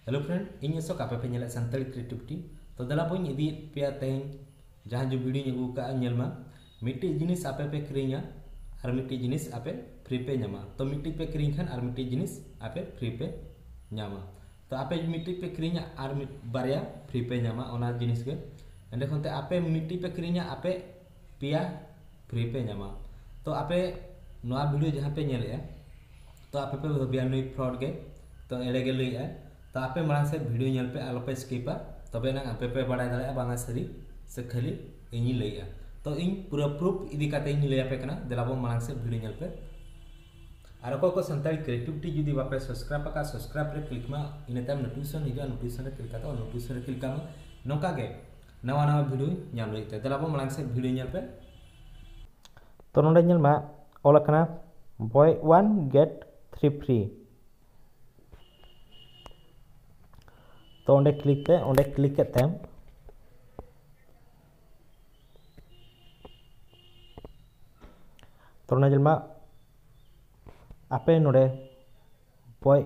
Hello friend in Ashok आपे पे नेले संताली क्रिएटिविटी तो दला बों इदी पे तें जहां जो वीडियो अगू का नेलमा मिट्टी जिनिस आपे पे क्रीङा और मिट्टी जिनिस आपे फ्री पे नामा तो मिट्टी पे क्रीङ खान और मिट्टी जिनिस आपे फ्री पे नामा तो आपे मिट्टी पे क्रीङा और बारिया फ्री पे नामा ओना जिनिस के एंडे खनते आपे मिट्टी पे क्रीङा आपे पिया फ्री पे नामा तो आपे नोआ वीडियो जहां पे नेले तो आपे पे बियानुई फ्रॉड के तो एड़े के लई तो आपे मांग से वीडियो नेल पे आलोपे स्किपा तबे ना आपे पे बड़ा दाड़ा बांगा सरी से खाली इनी लईया तो इन पूरा प्रूफ इदी काते इन लई आपे कना देलाबो मांग से वीडियो नेल पे आर को संताली क्रिएटिविटी जुदी बापे सब्सक्राइब का सब्सक्राइब रे क्लिक मा इन टाइम नोटिफिकेशन हिजा नोटिफिकेशन रे क्लिक करता नोटिफिकेशन रे क्लिक मा नोका के नवा नवा वीडियो नाम लईते देलाबो मांग से वीडियो नेल पे तो नोडे नेल मा ओला कना buy one get 3 free तो ओंडे क्लिक करते हैं तो जलमा आपे नोडे buy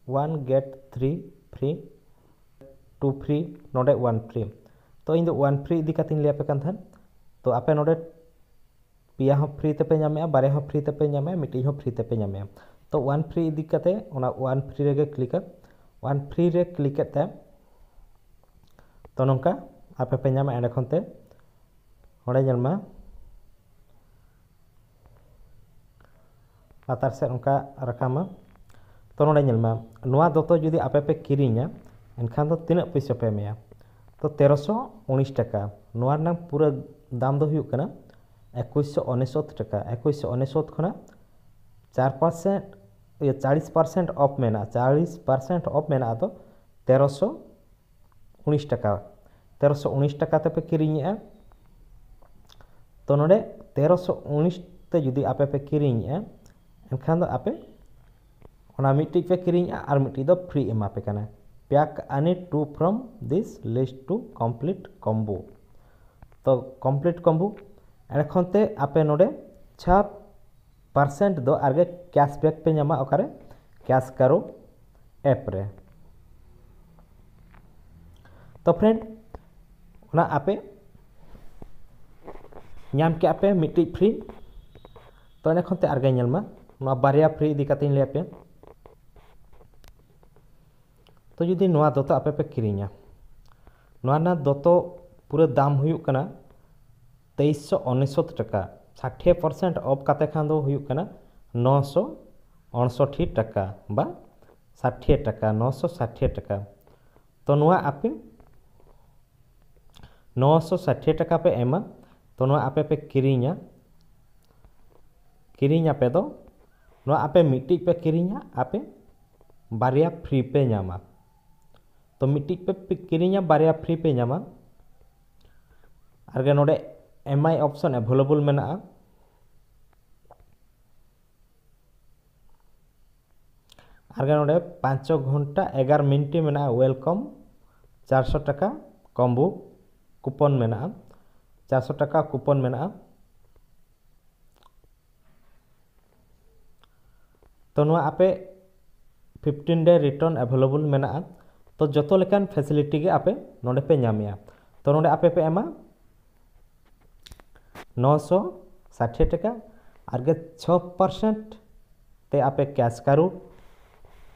one get 3 free 2 free नोडे 1 free तो इन 1 free इदी कातिन ले आपे कान थान तो आपे नोडे पिया हो फ्री ते पे नामे बारे हो फ्री ते पे नामे मिटी हो फ्री ते पे नामे तो 1 फ्री इदी काते ओना 1 फ्री रे क्लिक 1 फ्री रे क्लिक करते तो नौका आपे पे नामे एंड खनते ओडे जलमा लातार से उनका रकामा तो नोडे जलमा नोआ दोतो जुदी आपे पे किरिङा एनखान तो तिना पैसा पे मेया तो 1319 टाका नोआ ना पूरा दाम दो हुयुग कना 2169 टाका 2169 खना 4% या 40% ऑफ मेना 40% ऑफ मेना तो 1319 टाका 1319 टाका ते पे किरिङा तो नोडे 1319 ते जुदी आपे पे किरिङा एनखान दो आपे ओना मिट्टी पे किरिङा और मिट्टी दो फ्री एमा पे कना pick any two from this list to complete combo तो कंप्लीट कॉम्बो एखनते आपे नोडे 6% दो आगे कैशबैक पे नामा ओकारे कैश करो ऐप रे तो फ्रेंड ओना आपे नाम के आपे मिट्टी फ्री तो एखनते आगे नेलमा नोआ बारिया फ्री इदी काते ले आपे तो जुदी नोआ दोतो आपे पे किरिङा नोआ ना दोतो पूरा दाम हुयुग कना 2369 टाका 60% ऑफ काते खान दो हुयुग कना 969 टाका बा 60 टाका 960 टाका तो नोआ आपे 960 टाका पे एमा तो नोआ आपे पे किरिङा पे दो नोआ आपे मिट्टी पे किरिङा आपे बारिया फ्री पे नामा तो मिट्टी पे किरिङा बारिया फ्री पे नामा आरगे नोडे एमआई ऑप्शन अवेलेबल मेना आरगे नोडे 5 घंटा 11 मिनट मेना वेलकम 400 टाका कॉम्बो कूपन मेना 400 टाका कूपन मेना तो नोआ आपे 15 डे रिटर्न अवेलेबल मेना तो जतो लेकान फैसिलिटी के आपे नोडे पे नामिया तो नोडे आपे पे एमा 960 टाका आगे 6% ते आपे कैश करो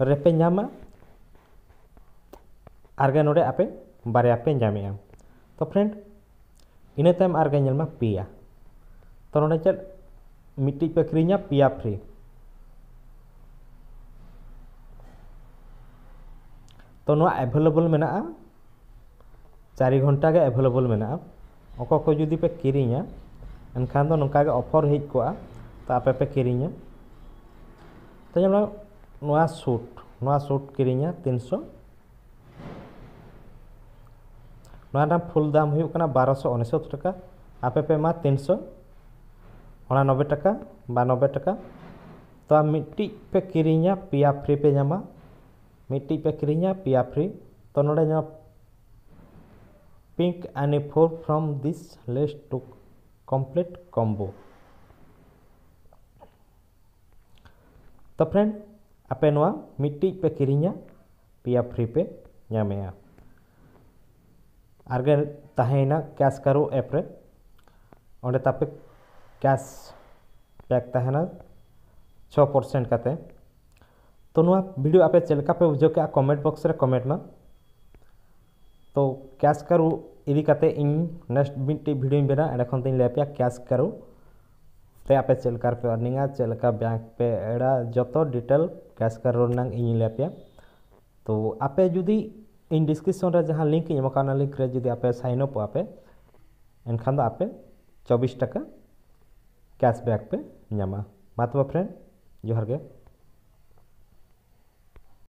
रेपे नामा आगे नोडे आपे बारिया पे नामिया तो फ्रेंड इने टाइम आगे नेलमा पिया तो नोडे चल मिट्टी पे किरिङा पिया फ्री तो नोआ अवेलेबल मेना 4 घंटा के अवेलेबल मेना ओको को जुदी पे किरिङा एनखान दो नोका के ऑफर हेज को तो आपे पे किरिङा तो जमा नोआ सूट किरिङा 300 नोआ ना फुल दाम हुयुग कना 1269 टाका आपे पे मा 390 टाका 92 टाका तो मिट्टी पे किरिङा पिया फ्री पे नामा मिट्टी पे किरिङा पिया फ्री तो नोडे जमा pick any 4 from this list to complete combo तो फ्रेंड आपे नोआ मिट्टी पे किरिङा पेया फ्री पे नामेया आगे तहेना कैश करो ऐप रे और तापे कैश बैक तहना 6% काते तो नुआ वीडियो आपे चलका पे बुझो के कमेंट बॉक्स रे कमेंट में तो कैश करो इदी काते इन नेक्स्ट मिट्टी वीडियो बेना एंड खन तीन लेपिया कैश करो ते आपे चलका पे अर्निंगा चलका बैंक पे एड़ा जतो डिटेल कैश करो नंग इन लेपिया तो आपे जुदी इन डिस्क्रिप्शन रे जहां लिंक एमकाना लिंक रे जुदी आपे साइन अप आपे एनखान दो आपे 24 टका कैशबैक पे नामा मातबा फ्रेंड जोहार गे।